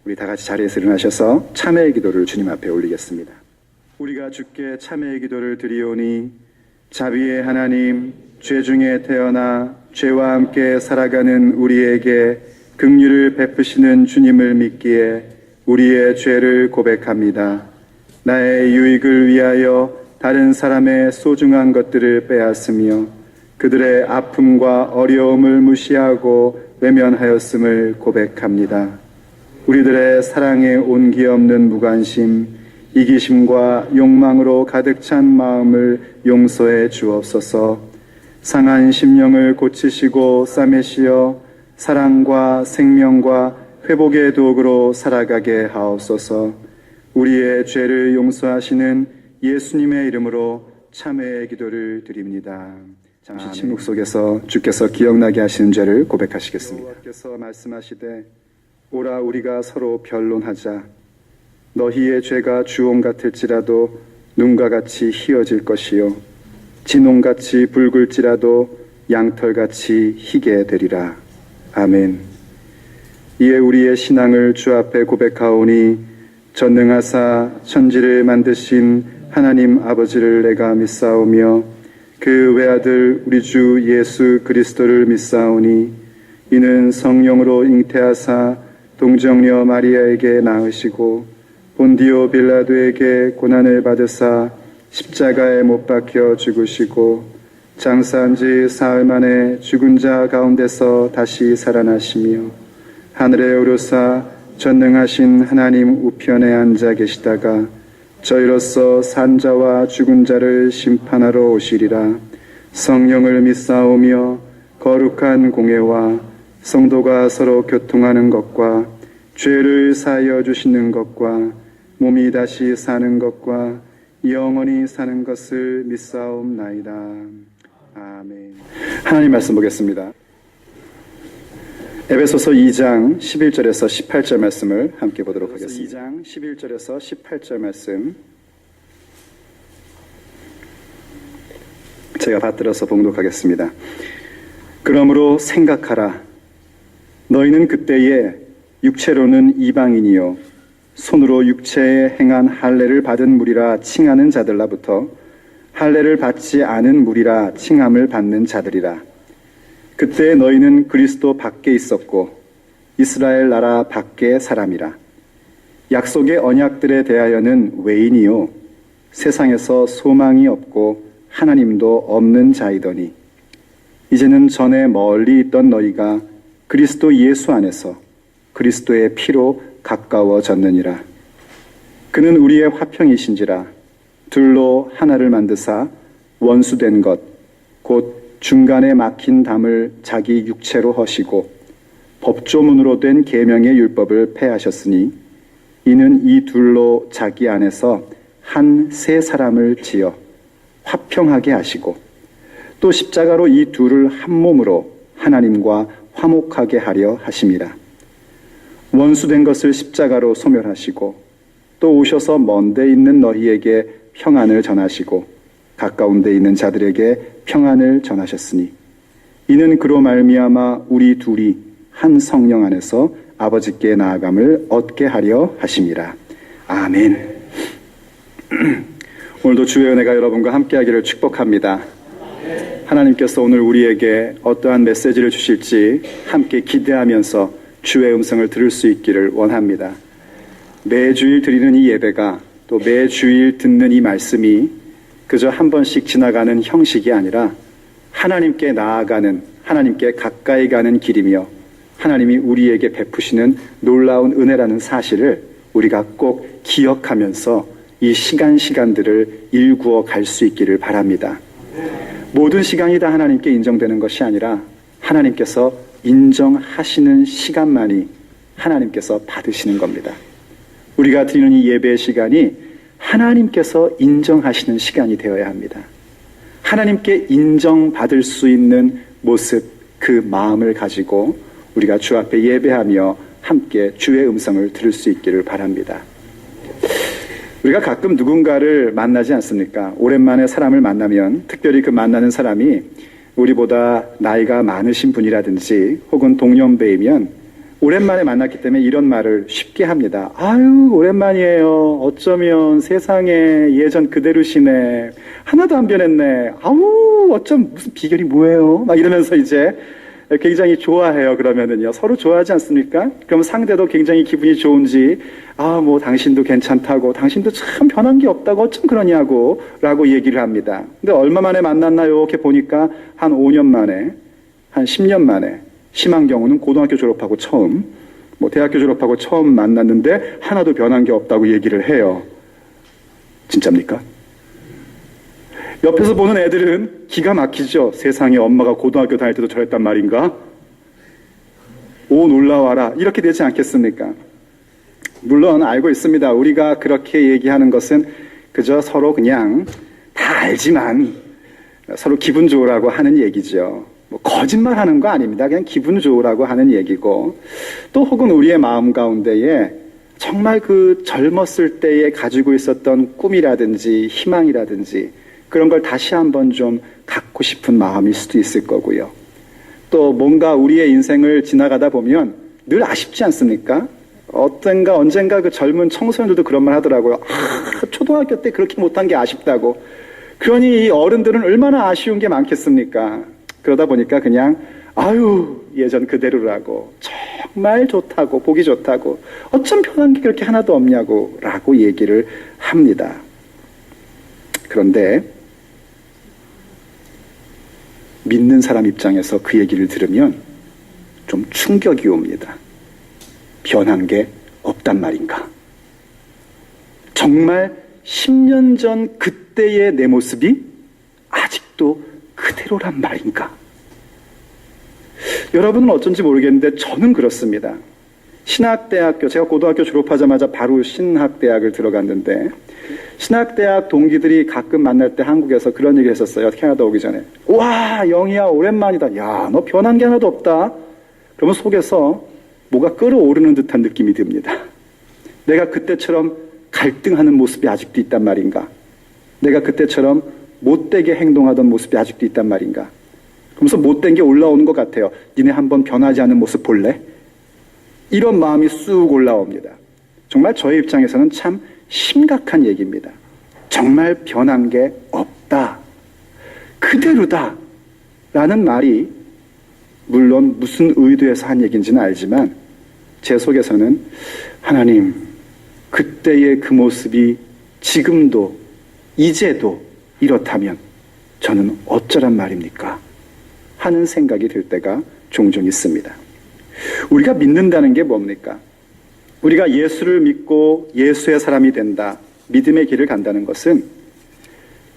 우리 다 같이 자리에서 일어나셔서 참회의 기도를 주님 앞에 올리겠습니다. 우리가 주께 참회의 기도를 드리오니 자비의 하나님, 죄 중에 태어나 죄와 함께 살아가는 우리에게 긍휼을 베푸시는 주님을 믿기에 우리의 죄를 고백합니다. 나의 유익을 위하여 다른 사람의 소중한 것들을 빼앗으며 그들의 아픔과 어려움을 무시하고 외면하였음을 고백합니다. 우리들의 사랑에 온기 없는 무관심, 이기심과 욕망으로 가득 찬 마음을 용서해 주옵소서. 상한 심령을 고치시고 싸매시어 사랑과 생명과 회복의 도구로 살아가게 하옵소서. 우리의 죄를 용서하시는 예수님의 이름으로 참회의 기도를 드립니다. 잠시 침묵 속에서 주께서 기억나게 하시는 죄를 고백하시겠습니다. 여호와께서 말씀하시되 오라 우리가 서로 변론하자. 너희의 죄가 주홍 같을지라도 눈과 같이 희어질 것이요 진홍같이 붉을지라도 양털같이 희게 되리라. 아멘. 이에 우리의 신앙을 주 앞에 고백하오니 전능하사 천지를 만드신 하나님 아버지를 내가 믿사오며 그 외아들 우리 주 예수 그리스도를 믿사오니 이는 성령으로 잉태하사 동정녀 마리아에게 낳으시고 본디오 빌라도에게 고난을 받으사 십자가에 못 박혀 죽으시고 장사한 지 사흘 만에 죽은 자 가운데서 다시 살아나시며 하늘에 오르사 전능하신 하나님 우편에 앉아 계시다가 저희로서 산 자와 죽은 자를 심판하러 오시리라. 성령을 믿사오며 거룩한 공예와 성도가 서로 교통하는 것과 죄를 사하여 주시는 것과 몸이 다시 사는 것과 영원히 사는 것을 믿사옵나이다. 아멘. 하나님 말씀 보겠습니다. 에베소서 2장 11절에서 18절 말씀을 함께 보도록 하겠습니다. 2장 11절에서 18절 말씀 제가 받들어서 봉독하겠습니다. 그러므로 생각하라. 너희는 그때에 육체로는 이방인이요 손으로 육체에 행한 할례를 받은 무리라 칭하는 자들로부터 할례를 받지 않은 무리라 칭함을 받는 자들이라. 그때 너희는 그리스도 밖에 있었고 이스라엘 나라 밖의 사람이라. 약속의 언약들에 대하여는 외인이요 세상에서 소망이 없고 하나님도 없는 자이더니 이제는 전에 멀리 있던 너희가 그리스도 예수 안에서 그리스도의 피로 가까워졌느니라. 그는 우리의 화평이신지라 둘로 하나를 만드사 원수된 것 곧 중간에 막힌 담을 자기 육체로 허시고 법조문으로 된 계명의 율법을 폐하셨으니 이는 이 둘로 자기 안에서 한 새 사람을 지어 화평하게 하시고 또 십자가로 이 둘을 한 몸으로 하나님과 화목하게 하려 하심이라. 원수된 것을 십자가로 소멸하시고 또 오셔서 먼 데 있는 너희에게 평안을 전하시고 가까운 데 있는 자들에게 평안을 전하셨으니 이는 그로 말미암아 우리 둘이 한 성령 안에서 아버지께 나아감을 얻게 하려 하심이라. 아멘. 오늘도 주의 은혜가 여러분과 함께하기를 축복합니다. 하나님께서 오늘 우리에게 어떠한 메시지를 주실지 함께 기대하면서 주의 음성을 들을 수 있기를 원합니다. 매주일 드리는 이 예배가 또 매주일 듣는 이 말씀이 그저 한 번씩 지나가는 형식이 아니라 하나님께 나아가는, 하나님께 가까이 가는 길이며 하나님이 우리에게 베푸시는 놀라운 은혜라는 사실을 우리가 꼭 기억하면서 이 시간들을 일구어 갈 수 있기를 바랍니다. 모든 시간이 다 하나님께 인정되는 것이 아니라 하나님께서 인정하시는 시간만이 하나님께서 받으시는 겁니다. 우리가 드리는 이 예배의 시간이 하나님께서 인정하시는 시간이 되어야 합니다. 하나님께 인정받을 수 있는 모습, 그 마음을 가지고 우리가 주 앞에 예배하며 함께 주의 음성을 들을 수 있기를 바랍니다. 우리가 가끔 누군가를 만나지 않습니까? 오랜만에 사람을 만나면 특별히 그 만나는 사람이 우리보다 나이가 많으신 분이라든지 혹은 동년배이면 오랜만에 만났기 때문에 이런 말을 쉽게 합니다. 아유, 오랜만이에요. 어쩌면 세상에 예전 그대로시네. 하나도 안 변했네. 아우, 어쩜 무슨 비결이 뭐예요? 막 이러면서 이제 굉장히 좋아해요. 그러면은요. 서로 좋아하지 않습니까? 그럼 상대도 굉장히 기분이 좋은지, 뭐 당신도 괜찮다고, 당신도 참 변한 게 없다고 어쩜 그러냐고 라고 얘기를 합니다. 근데 얼마 만에 만났나요? 이렇게 보니까 한 5년 만에, 한 10년 만에, 심한 경우는 고등학교 졸업하고 처음, 대학교 졸업하고 처음 만났는데 하나도 변한 게 없다고 얘기를 해요. 진짜입니까? 옆에서 보는 애들은 기가 막히죠. 세상에 엄마가 고등학교 다닐 때도 저랬단 말인가? 오, 놀라워라. 이렇게 되지 않겠습니까? 물론 알고 있습니다. 우리가 그렇게 얘기하는 것은 그저 서로 그냥 다 알지만 서로 기분 좋으라고 하는 얘기죠. 거짓말하는 거 아닙니다. 그냥 기분 좋으라고 하는 얘기고, 또 혹은 우리의 마음 가운데에 정말 그 젊었을 때에 가지고 있었던 꿈이라든지 희망이라든지 그런 걸 다시 한번 좀 갖고 싶은 마음일 수도 있을 거고요. 또 뭔가 우리의 인생을 지나가다 보면 늘 아쉽지 않습니까? 언젠가 그 젊은 청소년들도 그런 말 하더라고요. 초등학교 때 그렇게 못한 게 아쉽다고. 그러니 이 어른들은 얼마나 아쉬운 게 많겠습니까? 그러다 보니까 그냥 아유, 예전 그대로라고, 정말 좋다고, 보기 좋다고, 어쩜 변한 게 그렇게 하나도 없냐고 라고 얘기를 합니다. 그런데 믿는 사람 입장에서 그 얘기를 들으면 좀 충격이 옵니다. 변한 게 없단 말인가? 정말 10년 전 그때의 내 모습이 아직도 그대로란 말인가? 여러분은 어쩐지 모르겠는데 저는 그렇습니다. 신학대학교, 제가 고등학교 졸업하자마자 바로 신학대학을 들어갔는데, 신학대학 동기들이 가끔 만날 때 한국에서 그런 얘기를 했었어요. 캐나다 오기 전에. 와, 영희야, 오랜만이다. 야, 너 변한 게 하나도 없다. 그러면 속에서 뭐가 끓어오르는 듯한 느낌이 듭니다. 내가 그때처럼 갈등하는 모습이 아직도 있단 말인가? 내가 그때처럼 못되게 행동하던 모습이 아직도 있단 말인가? 그러면서 못된 게 올라오는 것 같아요. 니네 한번 변하지 않은 모습 볼래? 이런 마음이 쑥 올라옵니다. 정말 저의 입장에서는 참 심각한 얘기입니다. 정말 변한 게 없다. 그대로다. 라는 말이 물론 무슨 의도에서 한 얘기인지는 알지만 제 속에서는 하나님, 그때의 그 모습이 지금도 이제도 이렇다면 저는 어쩌란 말입니까? 하는 생각이 들 때가 종종 있습니다. 우리가 믿는다는 게 뭡니까? 우리가 예수를 믿고 예수의 사람이 된다, 믿음의 길을 간다는 것은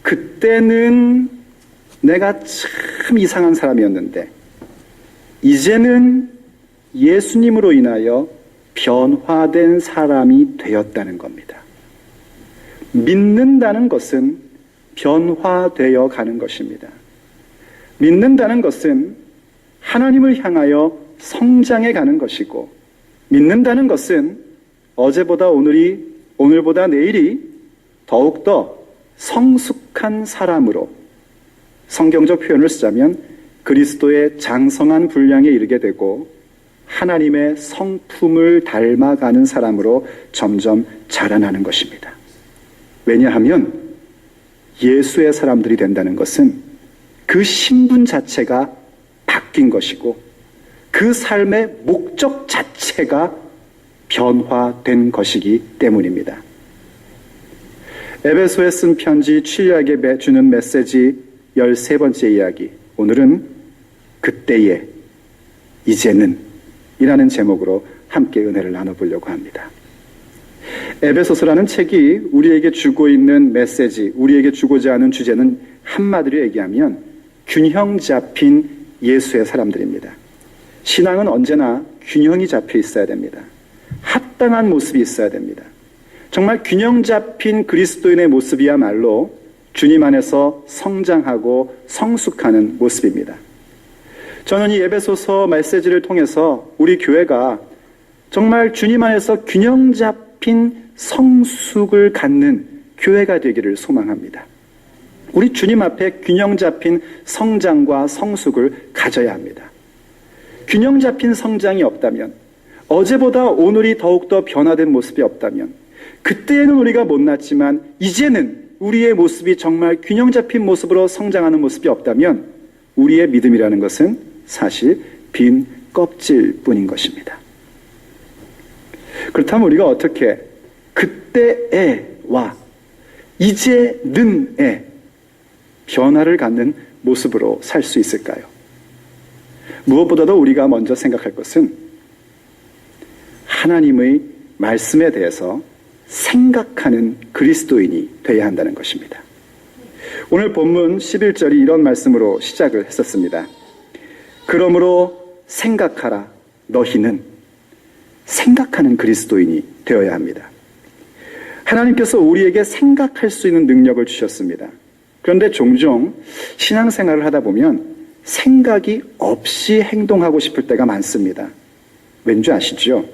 그때는 내가 참 이상한 사람이었는데 이제는 예수님으로 인하여 변화된 사람이 되었다는 겁니다. 믿는다는 것은 변화되어 가는 것입니다. 믿는다는 것은 하나님을 향하여 성장해 가는 것이고, 믿는다는 것은 어제보다 오늘보다 내일이 더욱더 성숙한 사람으로, 성경적 표현을 쓰자면 그리스도의 장성한 분량에 이르게 되고 하나님의 성품을 닮아가는 사람으로 점점 자라나는 것입니다. 왜냐하면 예수의 사람들이 된다는 것은 그 신분 자체가 바뀐 것이고 그 삶의 목적 자체가 변화된 것이기 때문입니다. 에베소에 쓴 편지 7약에 주는 메시지 13번째 이야기, 오늘은 그때에 이제는 이라는 제목으로 함께 은혜를 나눠보려고 합니다. 에베소서라는 책이 우리에게 주고 있는 메시지, 우리에게 주고자 하는 주제는 한마디로 얘기하면 균형 잡힌 예수의 사람들입니다. 신앙은 언제나 균형이 잡혀 있어야 됩니다. 합당한 모습이 있어야 됩니다. 정말 균형 잡힌 그리스도인의 모습이야말로 주님 안에서 성장하고 성숙하는 모습입니다. 저는 이 에베소서 메시지를 통해서 우리 교회가 정말 주님 안에서 균형 잡힌 성숙을 갖는 교회가 되기를 소망합니다. 우리 주님 앞에 균형 잡힌 성장과 성숙을 가져야 합니다. 균형 잡힌 성장이 없다면, 어제보다 오늘이 더욱더 변화된 모습이 없다면, 그때에는 우리가 못났지만 이제는 우리의 모습이 정말 균형 잡힌 모습으로 성장하는 모습이 없다면 우리의 믿음이라는 것은 사실 빈 껍질뿐인 것입니다. 그렇다면 우리가 어떻게 그때에와 이제는의 변화를 갖는 모습으로 살 수 있을까요? 무엇보다도 우리가 먼저 생각할 것은 하나님의 말씀에 대해서 생각하는 그리스도인이 되어야 한다는 것입니다. 오늘 본문 11절이 이런 말씀으로 시작을 했었습니다. 그러므로 생각하라, 너희는 생각하는 그리스도인이 되어야 합니다. 하나님께서 우리에게 생각할 수 있는 능력을 주셨습니다. 그런데 종종 신앙생활을 하다 보면 생각이 없이 행동하고 싶을 때가 많습니다. 왠지 아시죠?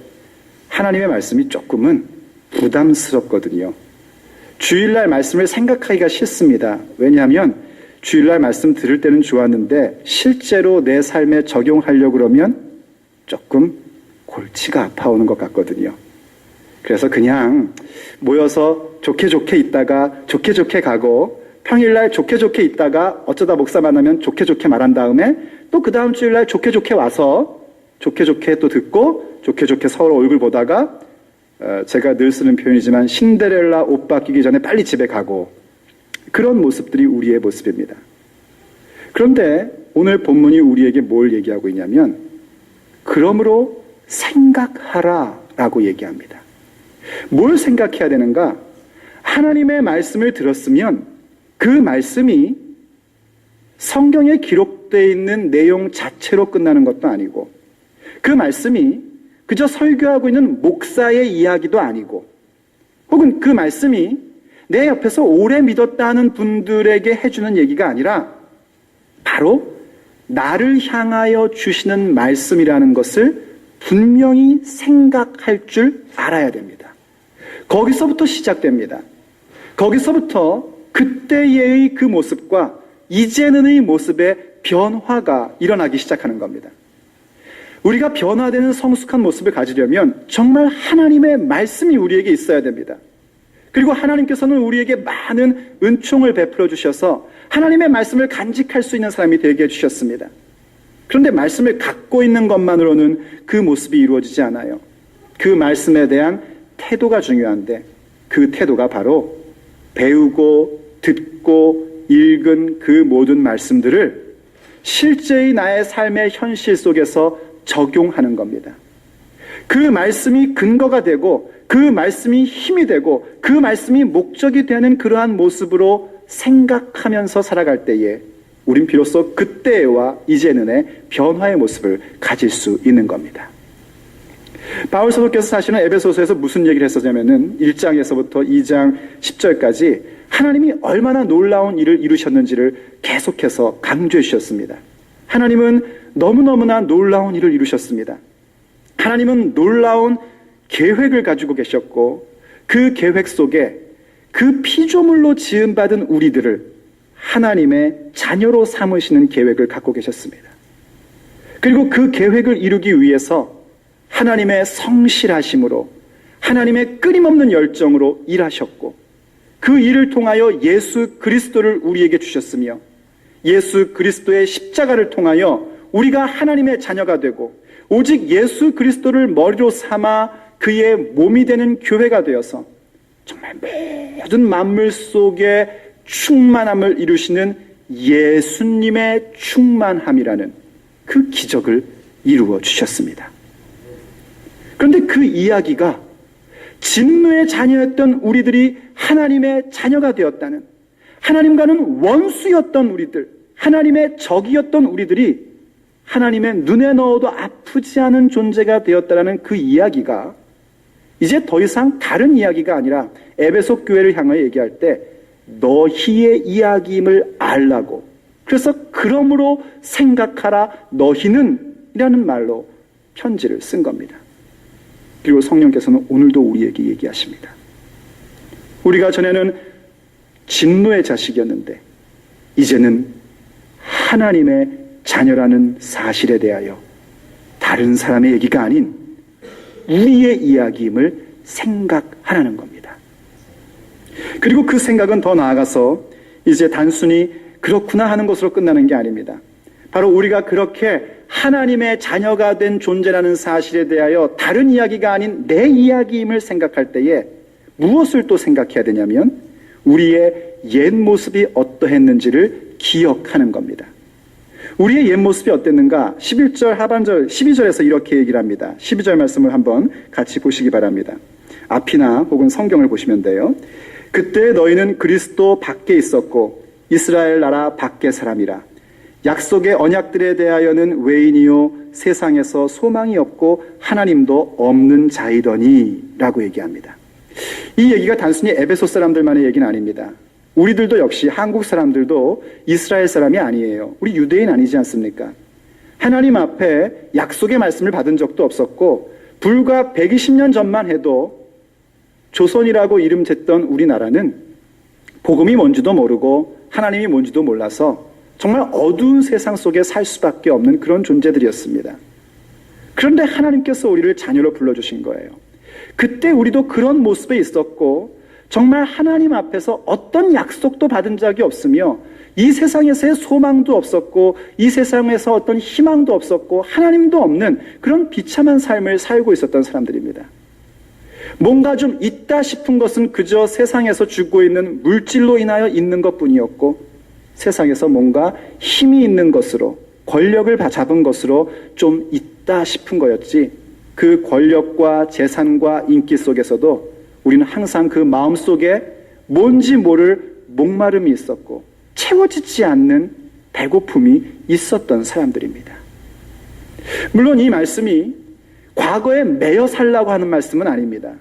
하나님의 말씀이 조금은 부담스럽거든요. 주일날 말씀을 생각하기가 싫습니다. 왜냐하면 주일날 말씀 들을 때는 좋았는데 실제로 내 삶에 적용하려고 그러면 조금 골치가 아파오는 것 같거든요. 그래서 그냥 모여서 좋게 있다가 좋게 가고, 평일날 좋게 있다가 어쩌다 목사 만나면 좋게 말한 다음에 또 그 다음 주일날 좋게 와서 좋게 또 듣고 좋게 서로 얼굴 보다가 제가 늘 쓰는 표현이지만 신데렐라 옷 바뀌기 전에 빨리 집에 가고, 그런 모습들이 우리의 모습입니다. 그런데 오늘 본문이 우리에게 뭘 얘기하고 있냐면 그러므로 생각하라 라고 얘기합니다. 뭘 생각해야 되는가? 하나님의 말씀을 들었으면 그 말씀이 성경에 기록되어 있는 내용 자체로 끝나는 것도 아니고, 그 말씀이 그저 설교하고 있는 목사의 이야기도 아니고, 혹은 그 말씀이 내 옆에서 오래 믿었다는 분들에게 해주는 얘기가 아니라 바로 나를 향하여 주시는 말씀이라는 것을 분명히 생각할 줄 알아야 됩니다. 거기서부터 시작됩니다. 거기서부터 그때의 그 모습과 이제는의 모습의 변화가 일어나기 시작하는 겁니다. 우리가 변화되는 성숙한 모습을 가지려면 정말 하나님의 말씀이 우리에게 있어야 됩니다. 그리고 하나님께서는 우리에게 많은 은총을 베풀어 주셔서 하나님의 말씀을 간직할 수 있는 사람이 되게 해주셨습니다. 그런데 말씀을 갖고 있는 것만으로는 그 모습이 이루어지지 않아요. 그 말씀에 대한 태도가 중요한데, 그 태도가 바로 배우고 듣고 읽은 그 모든 말씀들을 실제의 나의 삶의 현실 속에서 적용하는 겁니다. 그 말씀이 근거가 되고, 그 말씀이 힘이 되고, 그 말씀이 목적이 되는 그러한 모습으로 생각하면서 살아갈 때에 우린 비로소 그때와 이제는의 변화의 모습을 가질 수 있는 겁니다. 바울 사도께서 사실은 에베소서에서 무슨 얘기를 했었냐면은 1장에서부터 2장 10절까지 하나님이 얼마나 놀라운 일을 이루셨는지를 계속해서 강조해 주셨습니다. 하나님은 너무너무나 놀라운 일을 이루셨습니다. 하나님은 놀라운 계획을 가지고 계셨고, 그 계획 속에 그 피조물로 지음받은 우리들을 하나님의 자녀로 삼으시는 계획을 갖고 계셨습니다. 그리고 그 계획을 이루기 위해서 하나님의 성실하심으로, 하나님의 끊임없는 열정으로 일하셨고, 그 일을 통하여 예수 그리스도를 우리에게 주셨으며, 예수 그리스도의 십자가를 통하여 우리가 하나님의 자녀가 되고, 오직 예수 그리스도를 머리로 삼아 그의 몸이 되는 교회가 되어서 정말 모든 만물 속에 충만함을 이루시는 예수님의 충만함이라는 그 기적을 이루어 주셨습니다. 그런데 그 이야기가 진노의 자녀였던 우리들이 하나님의 자녀가 되었다는, 하나님과는 원수였던 우리들, 하나님의 적이었던 우리들이 하나님의 눈에 넣어도 아프지 않은 존재가 되었다는 그 이야기가 이제 더 이상 다른 이야기가 아니라 에베소 교회를 향하여 얘기할 때 너희의 이야기임을 알라고, 그래서 그러므로 생각하라 너희는 이라는 말로 편지를 쓴 겁니다. 그리고 성령께서는 오늘도 우리에게 얘기하십니다. 우리가 전에는 진노의 자식이었는데 이제는 하나님의 자녀라는 사실에 대하여 다른 사람의 얘기가 아닌 우리의 이야기임을 생각하라는 겁니다. 그리고 그 생각은 더 나아가서 이제 단순히 그렇구나 하는 것으로 끝나는 게 아닙니다. 바로 우리가 그렇게 하나님의 자녀가 된 존재라는 사실에 대하여 다른 이야기가 아닌 내 이야기임을 생각할 때에 무엇을 또 생각해야 되냐면 우리의 옛 모습이 어떠했는지를 기억하는 겁니다. 우리의 옛 모습이 어땠는가? 11절 하반절 12절에서 이렇게 얘기를 합니다. 12절 말씀을 한번 같이 보시기 바랍니다. 앞이나 혹은 성경을 보시면 돼요. 그때 너희는 그리스도 밖에 있었고 이스라엘 나라 밖의 사람이라. 약속의 언약들에 대하여는 외인이요 세상에서 소망이 없고 하나님도 없는 자이더니 라고 얘기합니다. 이 얘기가 단순히 에베소 사람들만의 얘기는 아닙니다. 우리들도 역시 한국 사람들도 이스라엘 사람이 아니에요. 우리 유대인 아니지 않습니까? 하나님 앞에 약속의 말씀을 받은 적도 없었고 불과 120년 전만 해도 조선이라고 이름 짓던 우리나라는 복음이 뭔지도 모르고 하나님이 뭔지도 몰라서 정말 어두운 세상 속에 살 수밖에 없는 그런 존재들이었습니다. 그런데 하나님께서 우리를 자녀로 불러주신 거예요. 그때 우리도 그런 모습에 있었고 정말 하나님 앞에서 어떤 약속도 받은 적이 없으며 이 세상에서의 소망도 없었고 이 세상에서 어떤 희망도 없었고 하나님도 없는 그런 비참한 삶을 살고 있었던 사람들입니다. 뭔가 좀 있다 싶은 것은 그저 세상에서 주고 있는 물질로 인하여 있는 것뿐이었고 세상에서 뭔가 힘이 있는 것으로 권력을 잡은 것으로 좀 있다 싶은 거였지 그 권력과 재산과 인기 속에서도 우리는 항상 그 마음속에 뭔지 모를 목마름이 있었고 채워지지 않는 배고픔이 있었던 사람들입니다. 물론 이 말씀이 과거에 매여 살라고 하는 말씀은 아닙니다.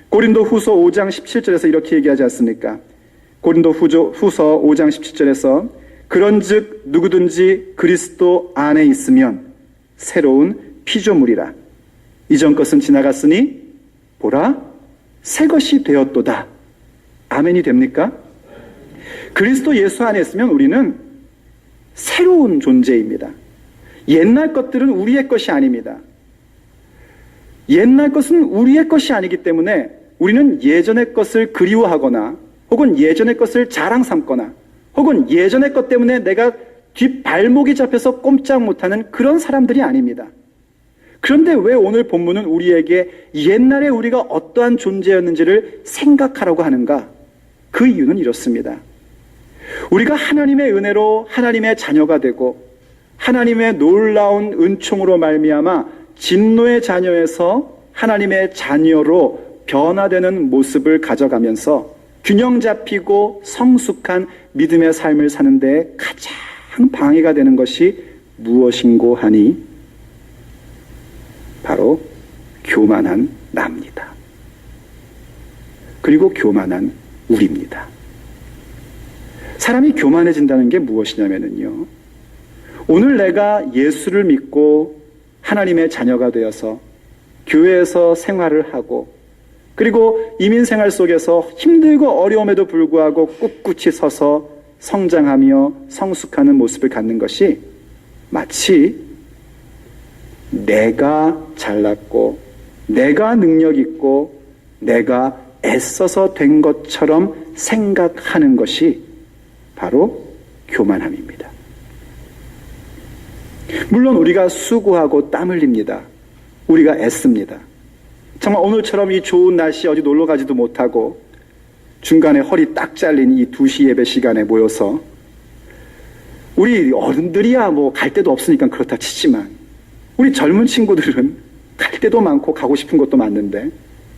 고린도 후서 5장 17절에서 이렇게 얘기하지 않습니까? 고린도 후서 5장 17절에서 그런즉 누구든지 그리스도 안에 있으면 새로운 피조물이라. 이전 것은 지나갔으니 보라 새 것이 되었도다. 아멘이 됩니까? 그리스도 예수 안에 있으면 우리는 새로운 존재입니다. 옛날 것들은 우리의 것이 아닙니다. 옛날 것은 우리의 것이 아니기 때문에 우리는 예전의 것을 그리워하거나 혹은 예전의 것을 자랑 삼거나 혹은 예전의 것 때문에 내가 뒷발목이 잡혀서 꼼짝 못하는 그런 사람들이 아닙니다. 그런데 왜 오늘 본문은 우리에게 옛날에 우리가 어떠한 존재였는지를 생각하라고 하는가? 그 이유는 이렇습니다. 우리가 하나님의 은혜로 하나님의 자녀가 되고 하나님의 놀라운 은총으로 말미암아 진노의 자녀에서 하나님의 자녀로 변화되는 모습을 가져가면서 균형 잡히고 성숙한 믿음의 삶을 사는 데 가장 방해가 되는 것이 무엇인고 하니 바로 교만한 나입니다. 그리고 교만한 우리입니다. 사람이 교만해진다는 게 무엇이냐면요. 오늘 내가 예수를 믿고 하나님의 자녀가 되어서 교회에서 생활을 하고 그리고 이민생활 속에서 힘들고 어려움에도 불구하고 꿋꿋이 서서 성장하며 성숙하는 모습을 갖는 것이 마치 내가 잘났고 내가 능력 있고 내가 애써서 된 것처럼 생각하는 것이 바로 교만함입니다. 물론 우리가 수고하고 땀 흘립니다. 우리가 애씁니다. 정말 오늘처럼 이 좋은 날씨에 어디 놀러 가지도 못하고 중간에 허리 딱 잘린 이 2시 예배 시간에 모여서 우리 어른들이야 뭐 갈 데도 없으니까 그렇다 치지만 우리 젊은 친구들은 갈 데도 많고 가고 싶은 것도 많은데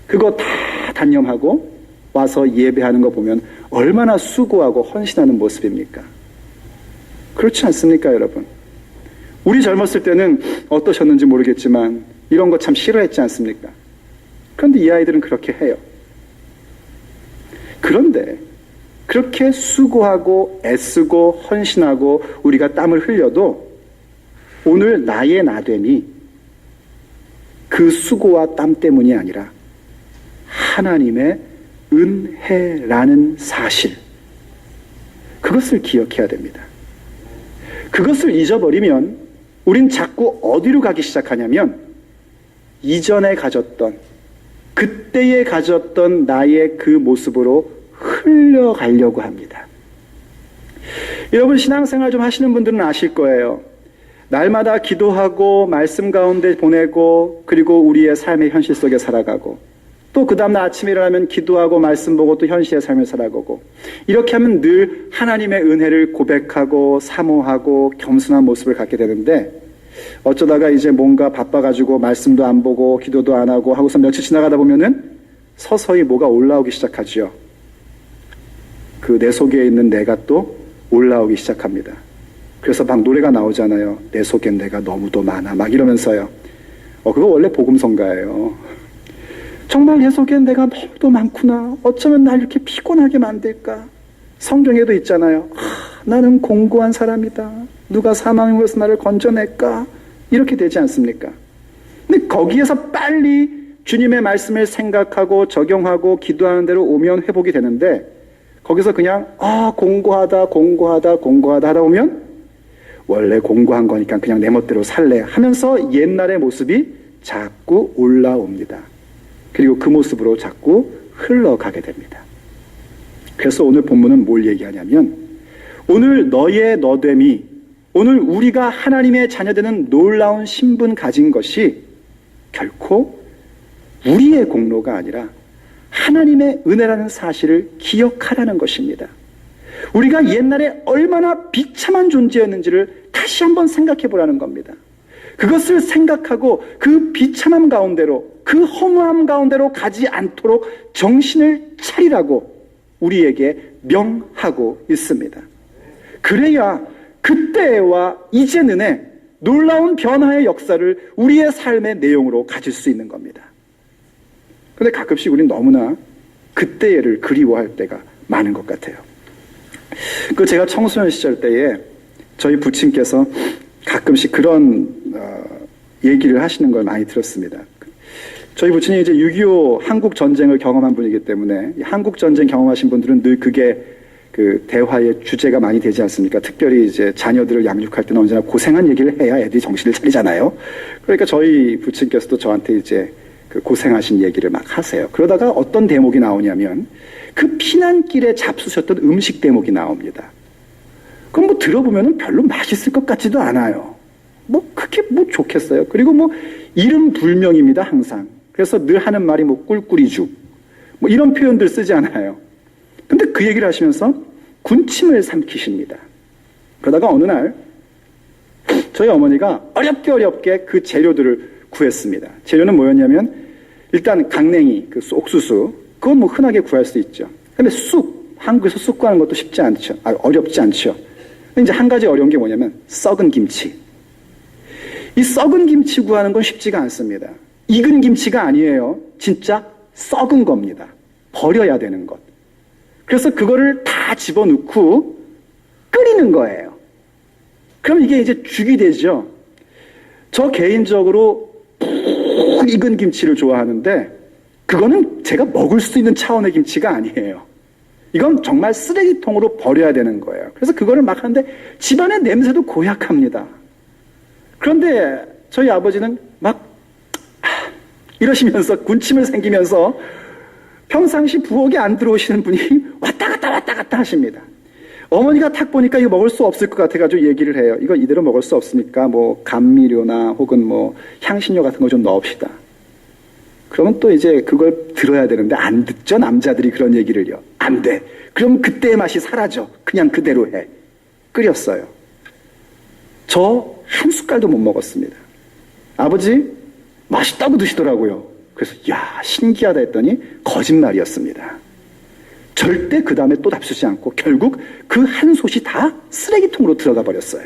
그거 다 단념하고 와서 예배하는 거 보면 얼마나 수고하고 헌신하는 모습입니까? 그렇지 않습니까, 여러분? 우리 젊었을 때는 어떠셨는지 모르겠지만 이런 거 참 싫어했지 않습니까? 그런데 이 아이들은 그렇게 해요. 그런데 그렇게 수고하고 애쓰고 헌신하고 우리가 땀을 흘려도 오늘 나의 나됨이 그 수고와 땀 때문이 아니라 하나님의 은혜라는 사실, 그것을 기억해야 됩니다. 그것을 잊어버리면 우린 자꾸 어디로 가기 시작하냐면 이전에 가졌던, 그때에 가졌던 나의 그 모습으로 흘러가려고 합니다. 여러분, 신앙생활 좀 하시는 분들은 아실 거예요. 날마다 기도하고 말씀 가운데 보내고, 그리고 우리의 삶의 현실 속에 살아가고, 또 그 다음날 아침에 일어나면 기도하고 말씀 보고 또 현실의 삶을 살아가고, 이렇게 하면 늘 하나님의 은혜를 고백하고 사모하고 겸손한 모습을 갖게 되는데, 어쩌다가 이제 뭔가 바빠가지고 말씀도 안 보고 기도도 안 하고 하고서 며칠 지나가다 보면은 서서히 뭐가 올라오기 시작하죠. 그 내 속에 있는 내가 또 올라오기 시작합니다. 그래서 막 노래가 나오잖아요. 내 속엔 내가 너무도 많아, 막 이러면서요. 그거 원래 복음성가예요. 정말 내 속엔 내가 너무도 많구나. 어쩌면 날 이렇게 피곤하게 만들까. 성경에도 있잖아요. 나는 공고한 사람이다. 누가 사망에서 나를 건져낼까? 이렇게 되지 않습니까? 근데 거기에서 빨리 주님의 말씀을 생각하고 적용하고 기도하는 대로 오면 회복이 되는데, 거기서 그냥 공고하다 하다 보면 원래 공고한 거니까 그냥 내 멋대로 살래 하면서 옛날의 모습이 자꾸 올라옵니다. 그리고 그 모습으로 자꾸 흘러가게 됩니다. 그래서 오늘 본문은 뭘 얘기하냐면, 오늘 너의 너됨이, 오늘 우리가 하나님의 자녀되는 놀라운 신분 가진 것이 결코 우리의 공로가 아니라 하나님의 은혜라는 사실을 기억하라는 것입니다. 우리가 옛날에 얼마나 비참한 존재였는지를 다시 한번 생각해 보라는 겁니다. 그것을 생각하고 그 비참함 가운데로, 그 허무함 가운데로 가지 않도록 정신을 차리라고 우리에게 명하고 있습니다. 그래야 그때와 이제는의 놀라운 변화의 역사를 우리의 삶의 내용으로 가질 수 있는 겁니다. 그런데 가끔씩 우리는 너무나 그때를 그리워할 때가 많은 것 같아요. 제가 청소년 시절 때에 저희 부친께서 가끔씩 그런 얘기를 하시는 걸 많이 들었습니다. 저희 부친이 이제 6.25 한국 전쟁을 경험한 분이기 때문에 한국 전쟁 경험하신 분들은 늘 그게 그 대화의 주제가 많이 되지 않습니까? 특별히 이제 자녀들을 양육할 때는 언제나 고생한 얘기를 해야 애들이 정신을 차리잖아요. 그러니까 저희 부친께서도 저한테 이제 그 고생하신 얘기를 막 하세요. 그러다가 어떤 대목이 나오냐면 그 피난길에 잡수셨던 음식 대목이 나옵니다. 그럼 뭐 들어보면은 별로 맛있을 것 같지도 않아요. 뭐 그게 뭐 좋겠어요. 그리고 뭐 이름 불명입니다, 항상. 그래서 늘 하는 말이 뭐 꿀꿀이죽 뭐 이런 표현들 쓰지 않아요. 근데 그 얘기를 하시면서 군침을 삼키십니다. 그러다가 어느 날 저희 어머니가 어렵게 그 재료들을 구했습니다. 재료는 뭐였냐면 일단 강냉이, 그 옥수수, 그건 뭐 흔하게 구할 수 있죠. 근데 쑥, 한국에서 쑥 구하는 것도 쉽지 않죠. 어렵지 않죠. 근데 이제 한 가지 어려운 게 뭐냐면 썩은 김치. 이 썩은 김치 구하는 건 쉽지가 않습니다. 익은 김치가 아니에요. 진짜 썩은 겁니다. 버려야 되는 것. 그래서 그거를 다 집어넣고 끓이는 거예요. 그럼 이게 이제 죽이 되죠. 저 개인적으로 푹 익은 김치를 좋아하는데 그거는 제가 먹을 수 있는 차원의 김치가 아니에요. 이건 정말 쓰레기통으로 버려야 되는 거예요. 그래서 그거를 막 하는데 집안의 냄새도 고약합니다. 그런데 저희 아버지는 막 이러시면서 군침을 생기면서 평상시 부엌에 안 들어오시는 분이 왔다 갔다 하십니다. 어머니가 탁 보니까 이거 먹을 수 없을 것 같아가지고 얘기를 해요. 이거 이대로 먹을 수 없으니까 뭐 감미료나 혹은 뭐 향신료 같은 거 좀 넣읍시다. 그러면 또 이제 그걸 들어야 되는데 안 듣죠, 남자들이 그런 얘기를요. 안 돼. 그럼 그때의 맛이 사라져. 그냥 그대로 해. 끓였어요. 저 한 숟갈도 못 먹었습니다. 아버지 맛있다고 드시더라고요. 그래서 야, 신기하다 했더니 거짓말이었습니다. 절대 그 다음에 또 답수지 않고 결국 그 한 솥이 다 쓰레기통으로 들어가 버렸어요.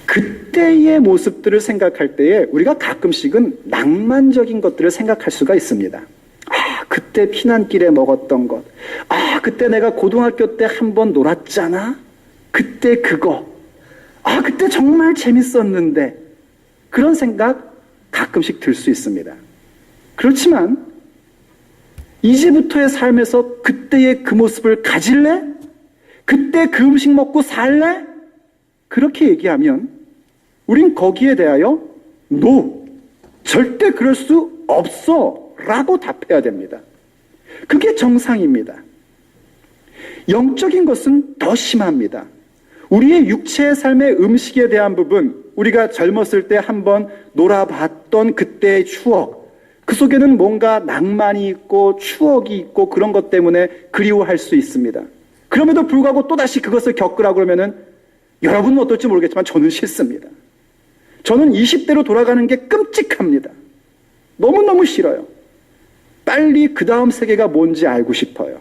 그때의 모습들을 생각할 때에 우리가 가끔씩은 낭만적인 것들을 생각할 수가 있습니다. 그때 피난길에 먹었던 것. 그때 내가 고등학교 때 한번 놀았잖아. 그때 그거. 그때 정말 재밌었는데. 그런 생각 가끔씩 들 수 있습니다. 그렇지만 이제부터의 삶에서 그때의 그 모습을 가질래? 그때 그 음식 먹고 살래? 그렇게 얘기하면 우린 거기에 대하여 No, 절대 그럴 수 없어 라고 답해야 됩니다. 그게 정상입니다. 영적인 것은 더 심합니다. 우리의 육체의 삶의 음식에 대한 부분, 우리가 젊었을 때 한번 놀아봤던 그때의 추억, 그 속에는 뭔가 낭만이 있고 추억이 있고 그런 것 때문에 그리워할 수 있습니다. 그럼에도 불구하고 또다시 그것을 겪으라고 그러면은 여러분은 어떨지 모르겠지만 저는 싫습니다. 저는 20대로 돌아가는 게 끔찍합니다. 너무너무 싫어요. 빨리 그 다음 세계가 뭔지 알고 싶어요.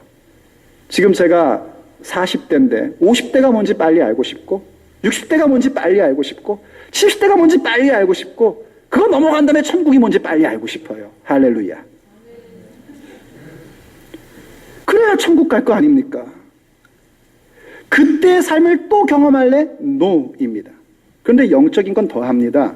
지금 제가 40대인데 50대가 뭔지 빨리 알고 싶고 60대가 뭔지 빨리 알고 싶고 70대가 뭔지 빨리 알고 싶고 그거 넘어간 다음에 천국이 뭔지 빨리 알고 싶어요. 할렐루야. 그래야 천국 갈 거 아닙니까? 그때의 삶을 또 경험할래? 노입니다. 그런데 영적인 건 더합니다.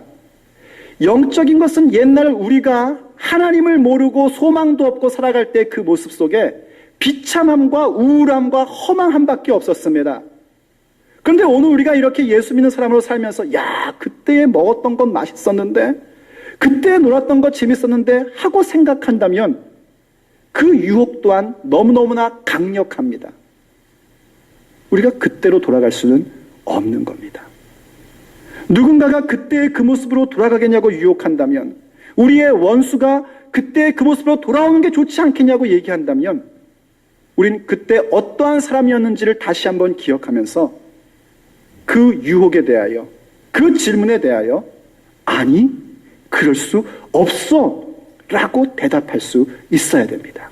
영적인 것은 옛날 우리가 하나님을 모르고 소망도 없고 살아갈 때 그 모습 속에 비참함과 우울함과 허망함밖에 없었습니다. 그런데 오늘 우리가 이렇게 예수 믿는 사람으로 살면서 야, 그때에 먹었던 건 맛있었는데 그때 놀았던 거 재밌었는데 하고 생각한다면 그 유혹 또한 너무너무나 강력합니다. 우리가 그때로 돌아갈 수는 없는 겁니다. 누군가가 그때의 그 모습으로 돌아가겠냐고 유혹한다면, 우리의 원수가 그때의 그 모습으로 돌아오는 게 좋지 않겠냐고 얘기한다면, 우린 그때 어떠한 사람이었는지를 다시 한번 기억하면서 그 유혹에 대하여, 그 질문에 대하여 아니, 그럴 수 없어 라고 대답할 수 있어야 됩니다.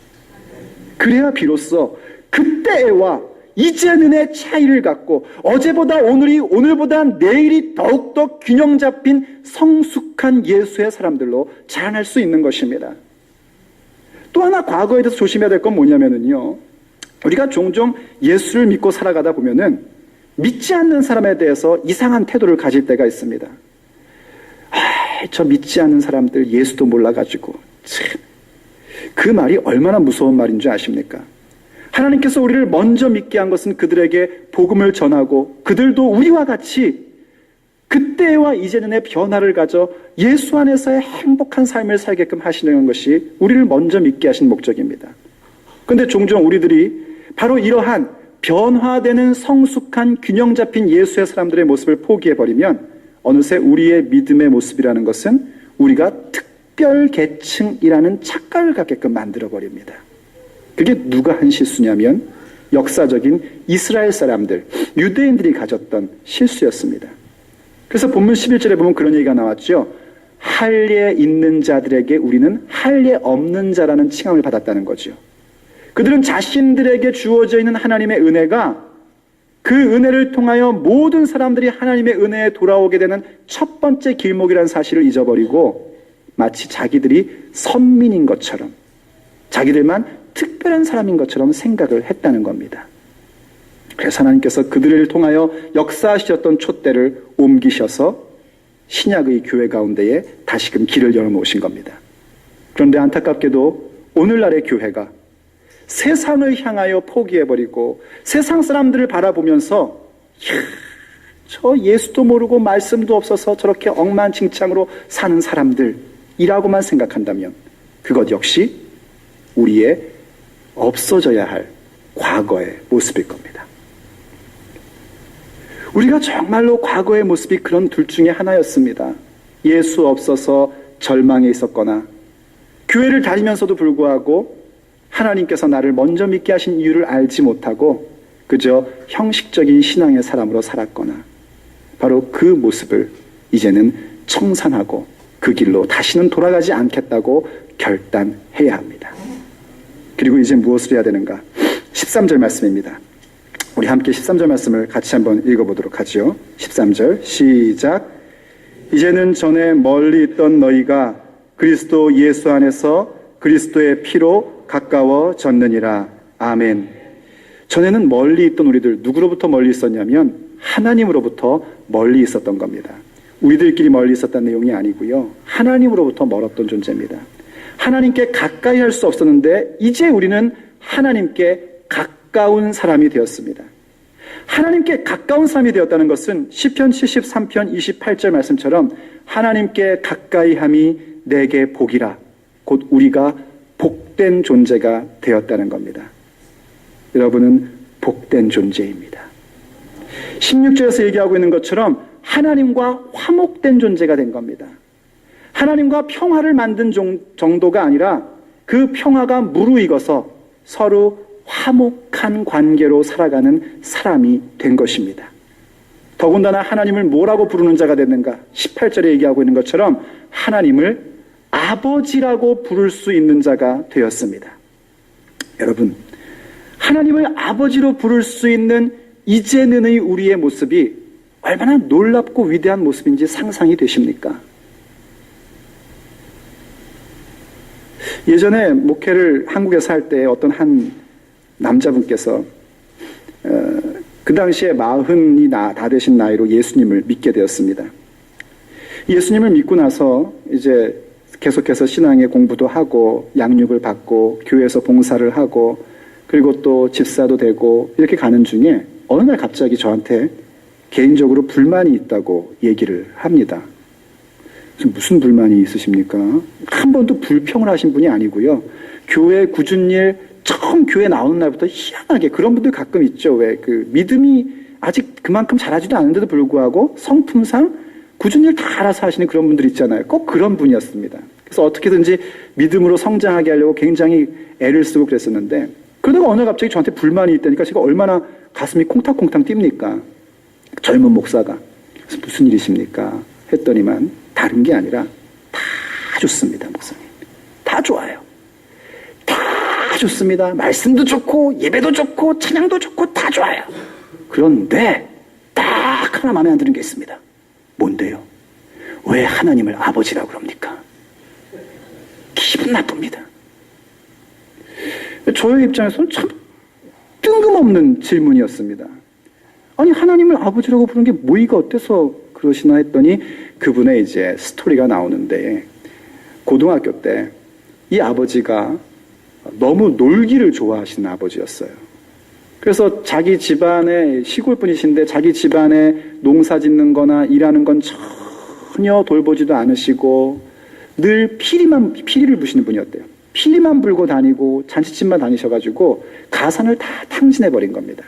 그래야 비로소 그때와 이제는의 차이를 갖고 어제보다 오늘이, 오늘보다 내일이 더욱더 균형 잡힌 성숙한 예수의 사람들로 자라날 수 있는 것입니다. 또 하나 과거에 대해서 조심해야 될 건 뭐냐면요, 우리가 종종 예수를 믿고 살아가다 보면은 믿지 않는 사람에 대해서 이상한 태도를 가질 때가 있습니다. 저 믿지 않는 사람들 예수도 몰라가지고 참, 그 말이 얼마나 무서운 말인 줄 아십니까? 하나님께서 우리를 먼저 믿게 한 것은 그들에게 복음을 전하고 그들도 우리와 같이 그때와 이제는의 변화를 가져 예수 안에서의 행복한 삶을 살게끔 하시는 것이 우리를 먼저 믿게 하신 목적입니다. 그런데 종종 우리들이 바로 이러한 변화되는 성숙한 균형 잡힌 예수의 사람들의 모습을 포기해버리면 어느새 우리의 믿음의 모습이라는 것은 우리가 특별 계층이라는 착각을 갖게끔 만들어버립니다. 그게 누가 한 실수냐면 역사적인 이스라엘 사람들, 유대인들이 가졌던 실수였습니다. 그래서 본문 11절에 보면 그런 얘기가 나왔죠. 할례 있는 자들에게 우리는 할례 없는 자라는 칭함을 받았다는 거죠. 그들은 자신들에게 주어져 있는 하나님의 은혜가 그 은혜를 통하여 모든 사람들이 하나님의 은혜에 돌아오게 되는 첫 번째 길목이라는 사실을 잊어버리고 마치 자기들이 선민인 것처럼, 자기들만 특별한 사람인 것처럼 생각을 했다는 겁니다. 그래서 하나님께서 그들을 통하여 역사하셨던 촛대를 옮기셔서 신약의 교회 가운데에 다시금 길을 열어놓으신 겁니다. 그런데 안타깝게도 오늘날의 교회가 세상을 향하여 포기해버리고 세상 사람들을 바라보면서 저 예수도 모르고 말씀도 없어서 저렇게 엉망진창으로 사는 사람들이라고만 생각한다면 그것 역시 우리의 없어져야 할 과거의 모습일 겁니다. 우리가 정말로 과거의 모습이 그런 둘 중에 하나였습니다. 예수 없어서 절망에 있었거나 교회를 다니면서도 불구하고 하나님께서 나를 먼저 믿게 하신 이유를 알지 못하고 그저 형식적인 신앙의 사람으로 살았거나 바로 그 모습을 이제는 청산하고 그 길로 다시는 돌아가지 않겠다고 결단해야 합니다. 그리고 이제 무엇을 해야 되는가? 13절 말씀입니다. 우리 함께 13절 말씀을 같이 한번 읽어보도록 하죠. 13절 시작. 이제는 전에 멀리 있던 너희가 그리스도 예수 안에서 그리스도의 피로 가까워졌느니라. 아멘. 전에는 멀리 있던 우리들, 누구로부터 멀리 있었냐면 하나님으로부터 멀리 있었던 겁니다. 우리들끼리 멀리 있었다는 내용이 아니고요, 하나님으로부터 멀었던 존재입니다. 하나님께 가까이 할 수 없었는데 이제 우리는 하나님께 가까운 사람이 되었습니다. 하나님께 가까운 사람이 되었다는 것은 시편 73편 28절 말씀처럼 하나님께 가까이함이 내게 복이라, 곧 우리가 복된 존재가 되었다는 겁니다. 여러분은 복된 존재입니다. 16절에서 얘기하고 있는 것처럼 하나님과 화목된 존재가 된 겁니다. 하나님과 평화를 만든 정도가 아니라 그 평화가 무르익어서 서로 화목한 관계로 살아가는 사람이 된 것입니다. 더군다나 하나님을 뭐라고 부르는 자가 됐는가? 18절에 얘기하고 있는 것처럼 하나님을 아버지라고 부를 수 있는 자가 되었습니다. 여러분, 하나님을 아버지로 부를 수 있는 이제는의 우리의 모습이 얼마나 놀랍고 위대한 모습인지 상상이 되십니까? 예전에 목회를 한국에서 할 때 어떤 한 남자분께서 그 당시에 40이 다 되신 나이로 예수님을 믿게 되었습니다. 예수님을 믿고 나서 이제 계속해서 신앙의 공부도 하고 양육을 받고 교회에서 봉사를 하고 그리고 또 집사도 되고 이렇게 가는 중에 어느 날 갑자기 저한테 개인적으로 불만이 있다고 얘기를 합니다. 무슨 불만이 있으십니까? 한 번도 불평을 하신 분이 아니고요. 교회 굳은 일 처음 교회 나오는 날부터 희한하게 그런 분들 가끔 있죠. 왜 그 믿음이 아직 그만큼 잘하지도 않은데도 불구하고 성품상 굳은 일 다 알아서 하시는 그런 분들 있잖아요. 꼭 그런 분이었습니다. 그래서 어떻게든지 믿음으로 성장하게 하려고 굉장히 애를 쓰고 그랬었는데 그러다가 어느 날 갑자기 저한테 불만이 있다니까 제가 얼마나 가슴이 콩탕콩탕 뜁니까? 젊은 목사가. 그래서 무슨 일이십니까? 했더니만 다른 게 아니라 다 좋습니다, 목사님. 다 좋아요. 다 좋습니다. 말씀도 좋고 예배도 좋고 찬양도 좋고 다 좋아요. 그런데 딱 하나 마음에 안 드는 게 있습니다. 뭔데요? 왜 하나님을 아버지라고 그럽니까? 기분 나쁩니다. 저의 입장에서는 참 뜬금없는 질문이었습니다. 아니 하나님을 아버지라고 부르는 게 뭐이가 어때서 그러시나 했더니 그분의 이제 스토리가 나오는데 고등학교 때 이 아버지가 너무 놀기를 좋아하시는 아버지였어요. 그래서 자기 집안에 시골 분이신데 자기 집안에 농사 짓는 거나 일하는 건 전혀 돌보지도 않으시고 늘 피리를 부시는 분이었대요. 피리만 불고 다니고 잔치집만 다니셔가지고 가산을 다 탕진해버린 겁니다.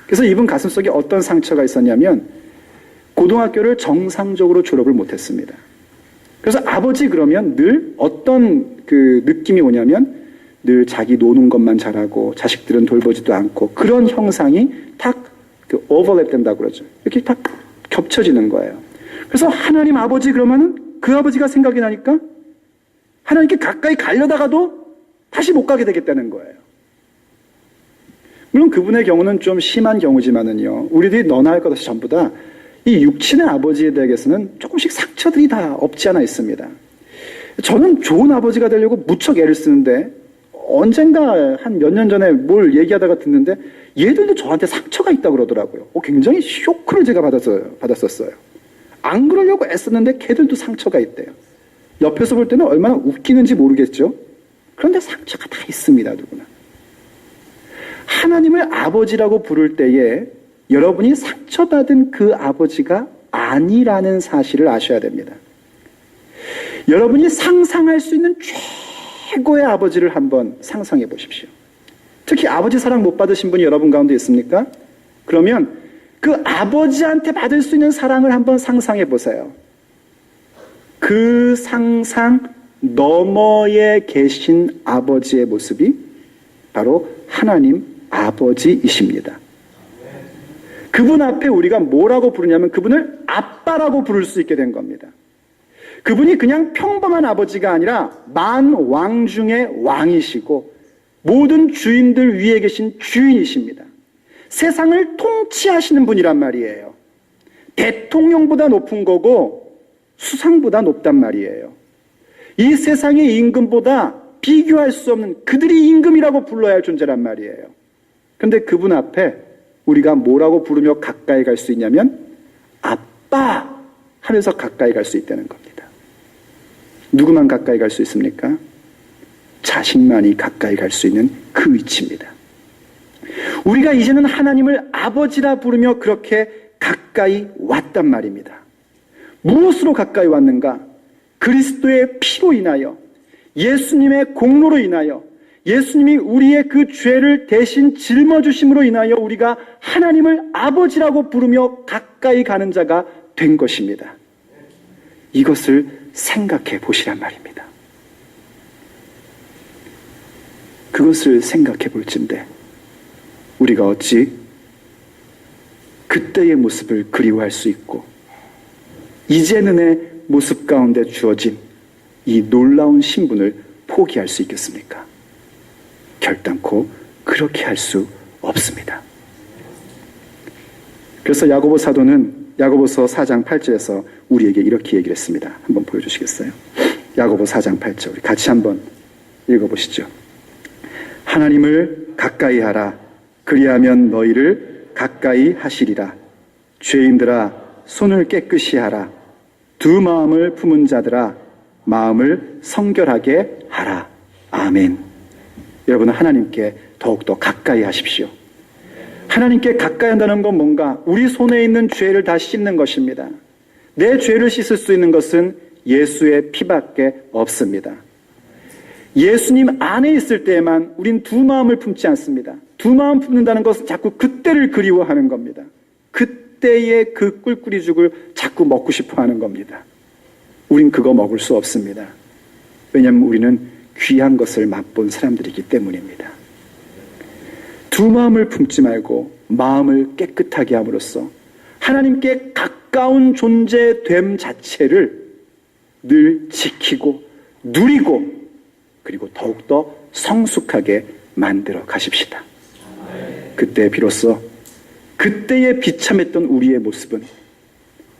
그래서 이분 가슴속에 어떤 상처가 있었냐면 고등학교를 정상적으로 졸업을 못했습니다. 그래서 아버지 그러면 늘 어떤 그 느낌이 오냐면 늘 자기 노는 것만 잘하고 자식들은 돌보지도 않고 그런 형상이 탁 그 오버랩 된다고 그러죠. 이렇게 탁 겹쳐지는 거예요. 그래서 하나님 아버지 그러면은 그 아버지가 생각이 나니까 하나님께 가까이 가려다가도 다시 못 가게 되겠다는 거예요. 물론 그분의 경우는 좀 심한 경우지만은요. 우리들이 너나 할 것 없이 전부 다 이 육친의 아버지에 대해서는 조금씩 상처들이 다 없지 않아 있습니다. 저는 좋은 아버지가 되려고 무척 애를 쓰는데 언젠가 한 몇 년 전에 뭘 얘기하다가 듣는데 얘들도 저한테 상처가 있다고 그러더라고요. 굉장히 쇼크를 제가 받았었어요. 안 그러려고 애썼는데 걔들도 상처가 있대요. 옆에서 볼 때는 얼마나 웃기는지 모르겠죠. 그런데 상처가 다 있습니다. 누구나. 하나님을 아버지라고 부를 때에 여러분이 상처받은 그 아버지가 아니라는 사실을 아셔야 됩니다. 여러분이 상상할 수 있는 최고의 아버지를 한번 상상해 보십시오. 특히 아버지 사랑 못 받으신 분이 여러분 가운데 있습니까? 그러면 그 아버지한테 받을 수 있는 사랑을 한번 상상해 보세요. 그 상상 너머에 계신 아버지의 모습이 바로 하나님 아버지이십니다. 그분 앞에 우리가 뭐라고 부르냐면 그분을 아빠라고 부를 수 있게 된 겁니다. 그분이 그냥 평범한 아버지가 아니라 만왕 중의 왕이시고 모든 주인들 위에 계신 주인이십니다. 세상을 통치하시는 분이란 말이에요. 대통령보다 높은 거고 수상보다 높단 말이에요. 이 세상의 임금보다 비교할 수 없는 그들이 임금이라고 불러야 할 존재란 말이에요. 그런데 그분 앞에 우리가 뭐라고 부르며 가까이 갈 수 있냐면 아빠 하면서 가까이 갈 수 있다는 겁니다. 누구만 가까이 갈 수 있습니까? 자식만이 가까이 갈 수 있는 그 위치입니다. 우리가 이제는 하나님을 아버지라 부르며 그렇게 가까이 왔단 말입니다. 무엇으로 가까이 왔는가? 그리스도의 피로 인하여, 예수님의 공로로 인하여, 예수님이 우리의 그 죄를 대신 짊어주심으로 인하여 우리가 하나님을 아버지라고 부르며 가까이 가는 자가 된 것입니다. 이것을 생각해 보시란 말입니다. 그것을 생각해 볼진데 우리가 어찌 그때의 모습을 그리워할 수 있고 이제는의 모습 가운데 주어진 이 놀라운 신분을 포기할 수 있겠습니까? 결단코 그렇게 할 수 없습니다. 그래서 야고보 사도는 야고보서 4장 8절에서 우리에게 이렇게 얘기를 했습니다. 한번 보여주시겠어요? 야고보 4장 8절 우리 같이 한번 읽어보시죠. 하나님을 가까이 하라. 그리하면 너희를 가까이 하시리라. 죄인들아 손을 깨끗이 하라. 두 마음을 품은 자들아 마음을 성결하게 하라. 아멘. 여러분은 하나님께 더욱더 가까이 하십시오. 하나님께 가까이 한다는 건 뭔가? 우리 손에 있는 죄를 다 씻는 것입니다. 내 죄를 씻을 수 있는 것은 예수의 피밖에 없습니다. 예수님 안에 있을 때에만 우린 두 마음을 품지 않습니다. 두 마음 품는다는 것은 자꾸 그때를 그리워하는 겁니다. 그때의 그 꿀꿀이죽을 자꾸 먹고 싶어 하는 겁니다. 우린 그거 먹을 수 없습니다. 왜냐하면 우리는 귀한 것을 맛본 사람들이기 때문입니다. 두 마음을 품지 말고 마음을 깨끗하게 함으로써 하나님께 가까운 존재됨 자체를 늘 지키고 누리고 그리고 더욱더 성숙하게 만들어 가십시다. 그때 비로소 그때의 비참했던 우리의 모습은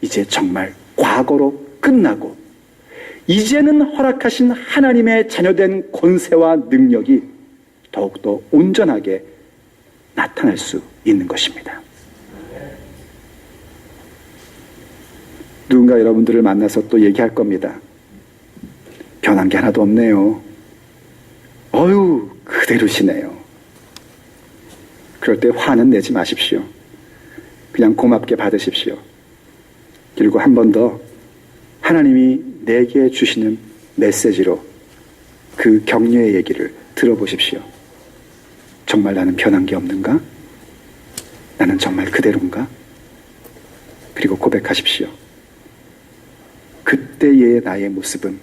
이제 정말 과거로 끝나고 이제는 허락하신 하나님의 자녀된 권세와 능력이 더욱더 온전하게 나타날 수 있는 것입니다. 누군가 여러분들을 만나서 또 얘기할 겁니다. 변한 게 하나도 없네요. 어휴, 그대로시네요. 그럴 때 화는 내지 마십시오. 그냥 고맙게 받으십시오. 그리고 한 번 더 하나님이 내게 주시는 메시지로 그 격려의 얘기를 들어보십시오. 정말 나는 변한 게 없는가? 나는 정말 그대로인가? 그리고 고백하십시오. 그때의 나의 모습은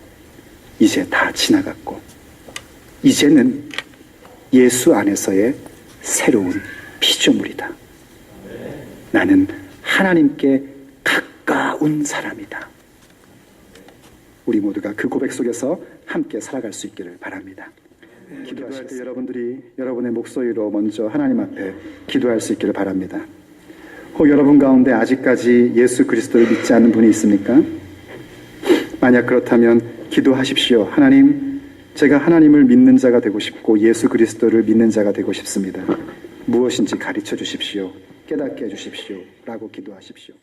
이제 다 지나갔고 이제는 예수 안에서의 새로운 피조물이다. 나는 하나님께 가까운 사람이다. 우리 모두가 그 고백 속에서 함께 살아갈 수 있기를 바랍니다. 기도하실 때 여러분들이 여러분의 목소리로 먼저 하나님 앞에 기도할 수 있기를 바랍니다. 여러분 가운데 아직까지 예수 그리스도를 믿지 않는 분이 있습니까? 만약 그렇다면 기도하십시오. 하나님, 제가 하나님을 믿는 자가 되고 싶고 예수 그리스도를 믿는 자가 되고 싶습니다. 무엇인지 가르쳐 주십시오. 깨닫게 해 주십시오. 라고 기도하십시오.